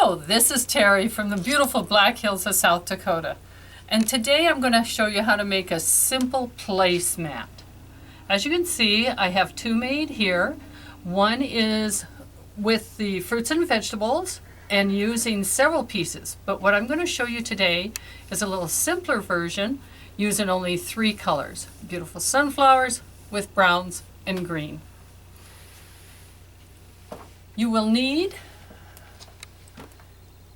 Hello, this is Terry from the beautiful Black Hills of South Dakota. And today I'm going to show you how to make a simple placemat. As you can see, I have two made here. One is with the fruits and vegetables and using several pieces. But what I'm going to show you today is a little simpler version using only 3 colors. Beautiful sunflowers with browns and green. You will need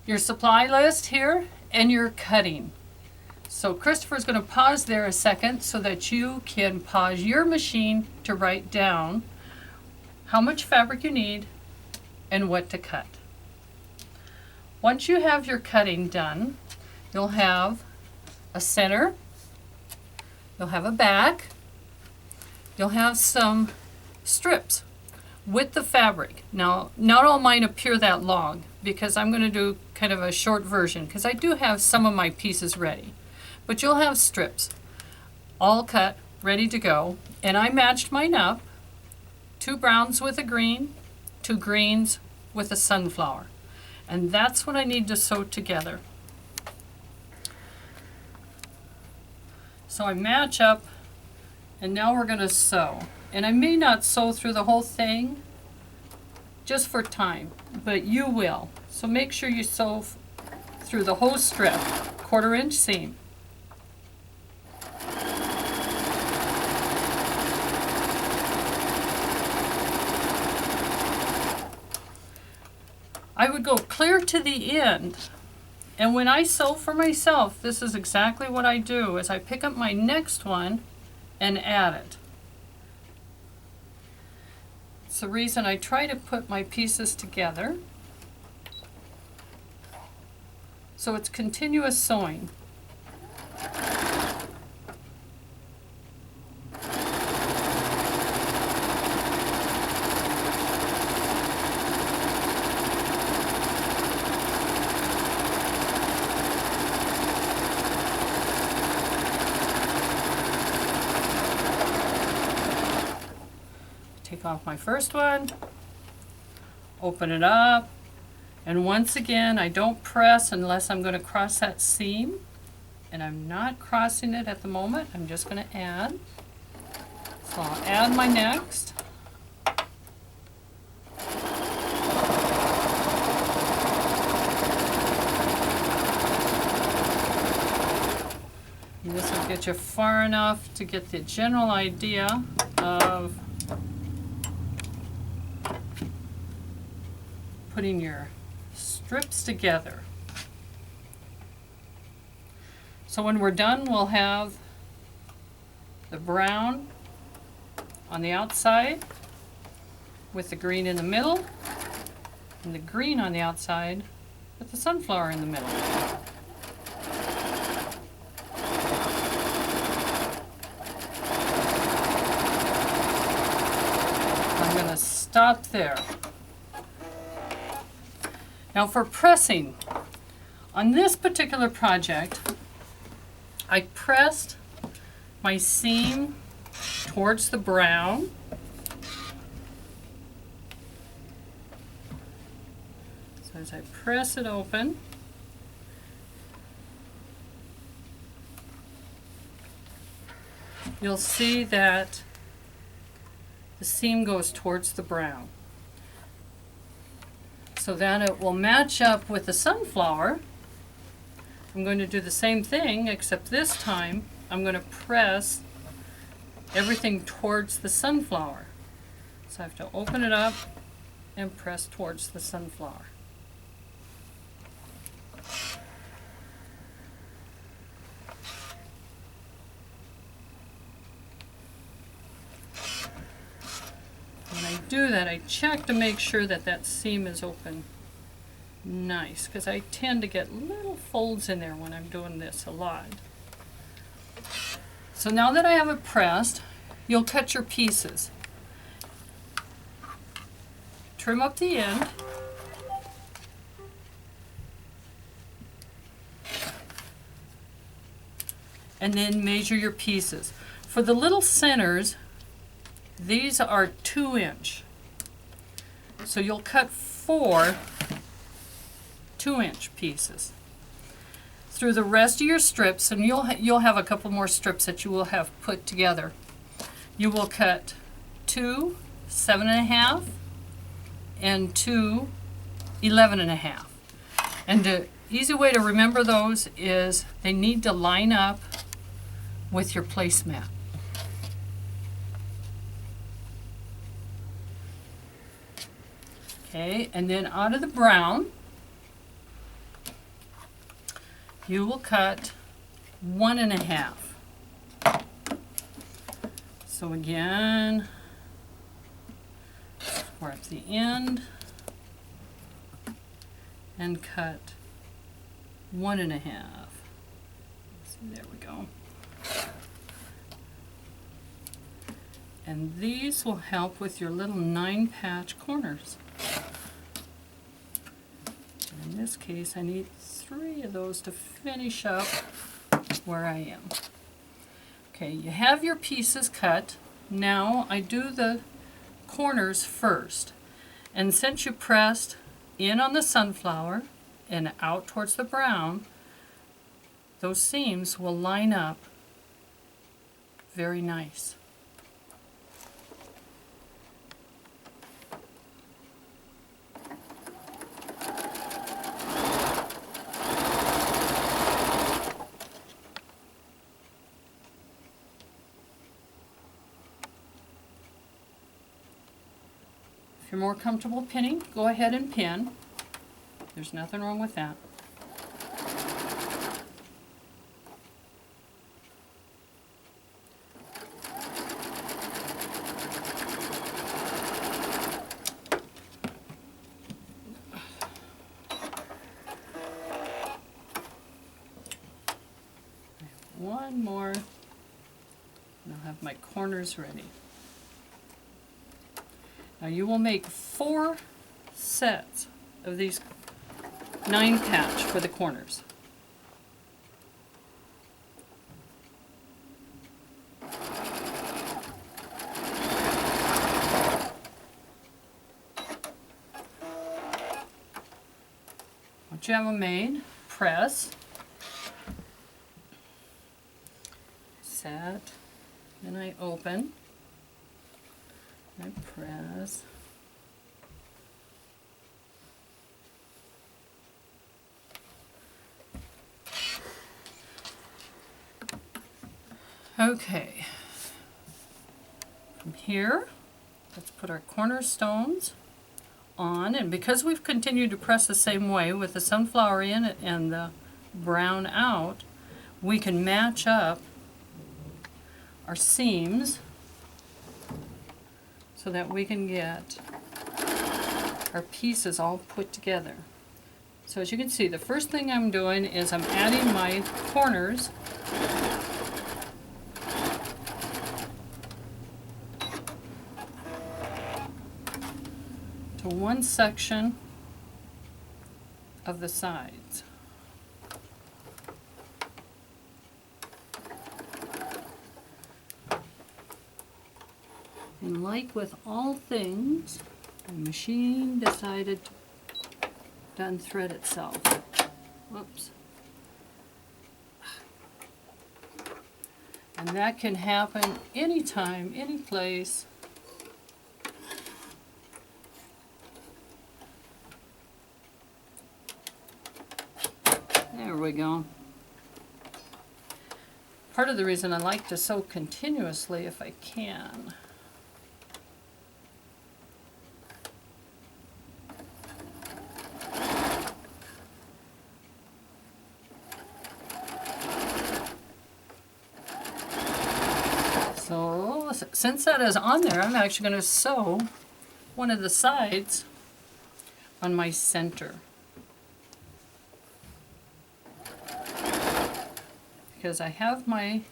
your supply list here and your cutting. So Christopher's going to pause there a second so that you can pause your machine to write down how much fabric you need and what to cut. Once you have your cutting done, you'll have a center, you'll have a back, you'll have some strips with the fabric. Now, not all mine appear that long because I'm going to do kind of a short version because I do have some of my pieces ready. But you'll have strips all cut, ready to go. And I matched mine up, 2 browns with a green, 2 greens with a sunflower. And that's what I need to sew together. So I match up, and now we're going to sew. And I may not sew through the whole thing, just for time, but you will. So make sure you sew through the whole strip, 1/4 inch seam. I would go clear to the end, and when I sew for myself, this is exactly what I do, is I pick up my next one and add it. It's the reason I try to put my pieces together so it's continuous sewing. Take off my first one, open it up, and once again I don't press unless I'm going to cross that seam, and I'm not crossing it at the moment. I'm just going to add. So I'll add my next. And this will get you far enough to get the general idea of putting your strips together. So when we're done, we'll have the brown on the outside with the green in the middle, and the green on the outside with the sunflower in the middle. I'm going to stop there. Now for pressing, on this particular project, I pressed my seam towards the brown. So as I press it open, you'll see that the seam goes towards the brown, so that it will match up with the sunflower. I'm going to do the same thing, except this time I'm going to press everything towards the sunflower. So I have to open it up and press towards the sunflower. When I do that, I check to make sure that that seam is open nice, because I tend to get little folds in there when I'm doing this a lot. So now that I have it pressed, you'll cut your pieces. Trim up the end. And then measure your pieces. For the little centers, these are 2 inch. So you'll cut 4 2-inch pieces. Through the rest of your strips, and you'll have a couple more strips that you will have put together. You will cut 2 7.5 and 2 11.5. And the easy way to remember those is they need to line up with your placemat. Okay, and then out of the brown, you will cut 1.5. So again, mark the end and cut 1.5. There we go. And these will help with your little 9-patch corners. In this case, I need 3 of those to finish up where I am. Okay, you have your pieces cut. Now I do the corners first. And since you pressed in on the sunflower and out towards the brown, those seams will line up very nice. If you're more comfortable pinning, go ahead and pin. There's nothing wrong with that. One more, and I'll have my corners ready. Now you will make 4 sets of these 9-patch for the corners. Once you have them made, press, set, then I open. I press. Okay. From here, let's put our cornerstones on, and because we've continued to press the same way with the sunflower in and the brown out, we can match up our seams so that we can get our pieces all put together. So as you can see, the first thing I'm doing is I'm adding my corners to one section of the sides. And like with all things, the machine decided to unthread itself. Whoops. And that can happen anytime, any place. There we go. Part of the reason I like to sew continuously if I can. So since that is on there, I'm actually going to sew one of the sides on my center. Because I have my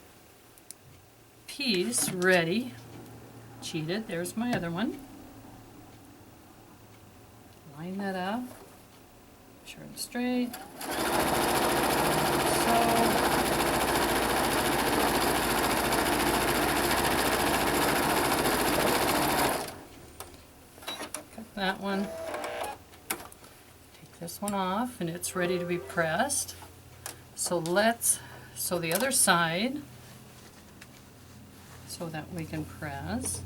piece ready. Cheated, there's my other one. Line that up, sure and straight. Cut that one. Take this one off and it's ready to be pressed. So the other side, so that we can press.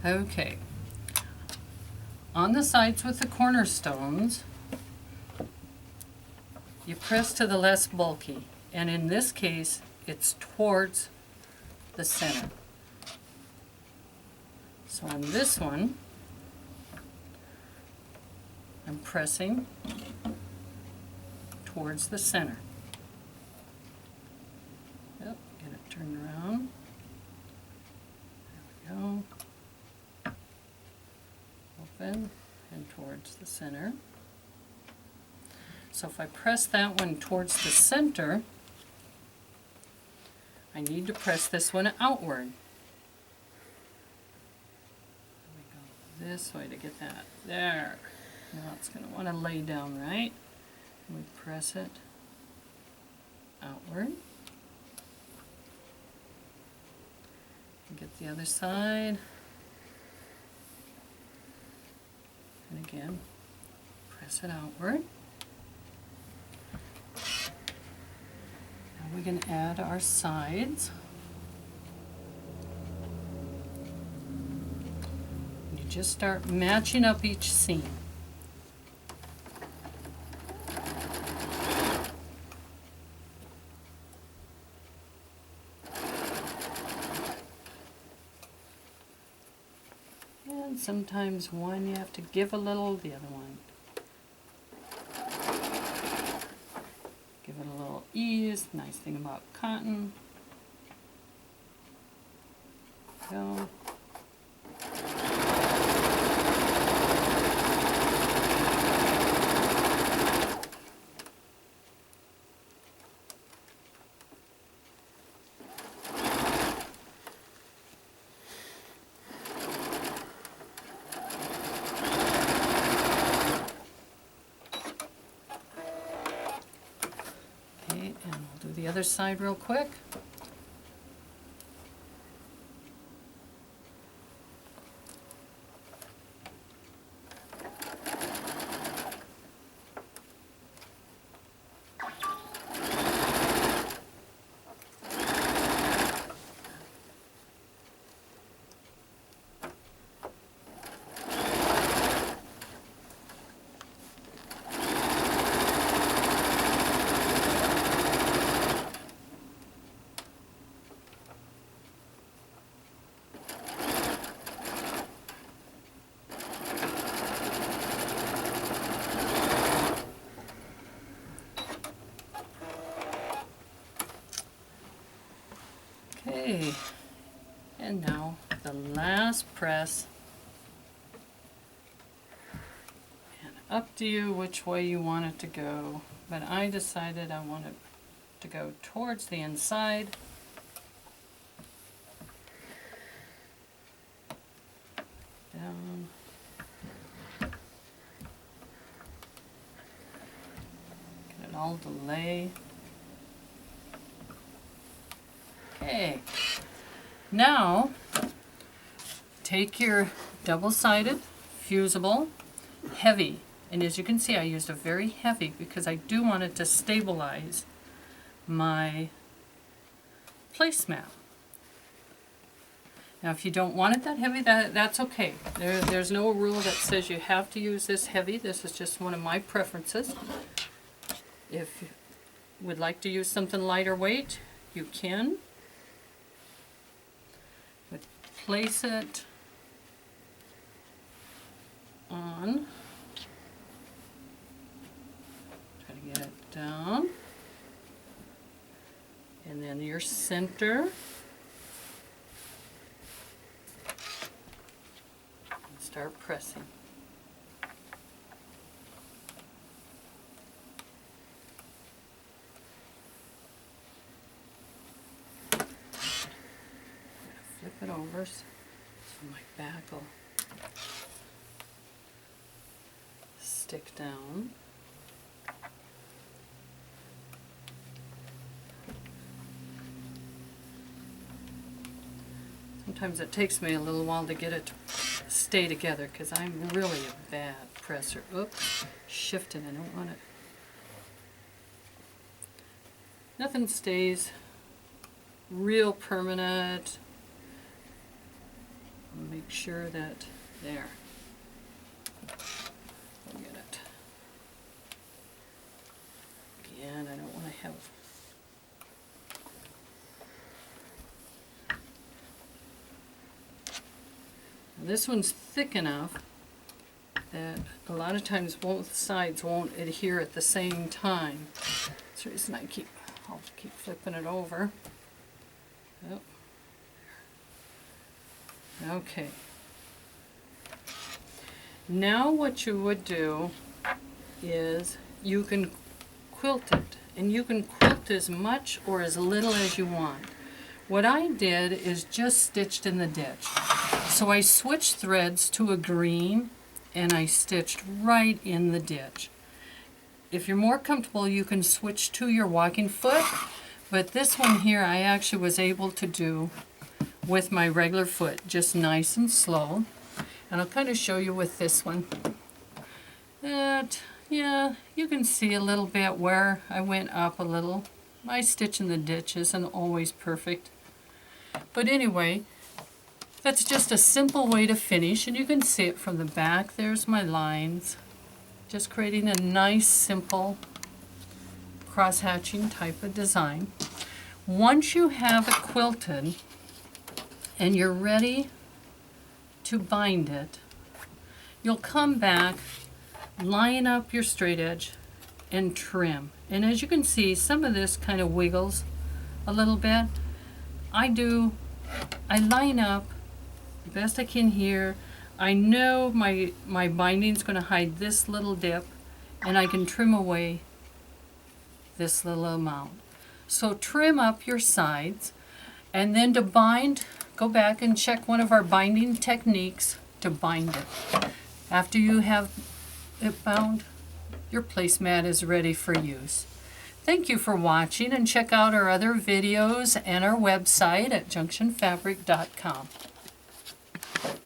Okay, on the sides with the cornerstones, you press to the less bulky, and in this case, it's towards the center. So on this one, I'm pressing towards the center. Yep, get it turned around. There we go. Open and towards the center. So if I press that one towards the center, I need to press this one outward. We go this way to get that. There. Now it's going to want to lay down right. And we press it outward. And get the other side. And again, press it outward. Now we're going to add our sides. You just start matching up each seam. And sometimes one you have to give a little, the other one give it a little ease. Nice thing about cotton. Go. And we'll do the other side real quick. Okay, and now the last press, and up to you which way you want it to go, but I decided I want it to go towards the inside. Down. Get it all to lay. Okay, now take your double-sided fusible heavy, and as you can see I used a very heavy because I do want it to stabilize my placemat. Now if you don't want it that heavy, that's okay. There's no rule that says you have to use this heavy. This is just one of my preferences. If you would like to use something lighter weight, you can. But place it on. Try to get it down. And then your center. And start pressing. Flip it it over so my back will stick down. Sometimes it takes me a little while to get it to stay together because I'm really a bad presser. Oops, shifting, I don't want it. Nothing stays real permanent. I'll make sure that, there. I'll get it. Again, I don't want to have this one's thick enough that a lot of times both sides won't adhere at the same time. That's the reason I'll keep flipping it over. Yep. Okay. Now what you would do is you can quilt it, and you can quilt as much or as little as you want. What I did is just stitched in the ditch. So I switched threads to a green and I stitched right in the ditch. If you're more comfortable, you can switch to your walking foot, but this one here I actually was able to do with my regular foot, just nice and slow. And I'll kind of show you with this one. Yeah, you can see a little bit where I went up a little. My stitch in the ditch isn't always perfect. But anyway, that's just a simple way to finish, and you can see it from the back. There's my lines. Just creating a nice, simple cross-hatching type of design. Once you have it quilted and you're ready to bind it, you'll come back, line up your straight edge, and trim. And as you can see, some of this kind of wiggles a little bit. I line up the best I can here. I know my binding's going to hide this little dip, and I can trim away this little amount. So trim up your sides, and then to bind, go back and check one of our binding techniques to bind it. After you have it bound, your placemat is ready for use. Thank you for watching, and check out our other videos and our website at junctionfabric.com.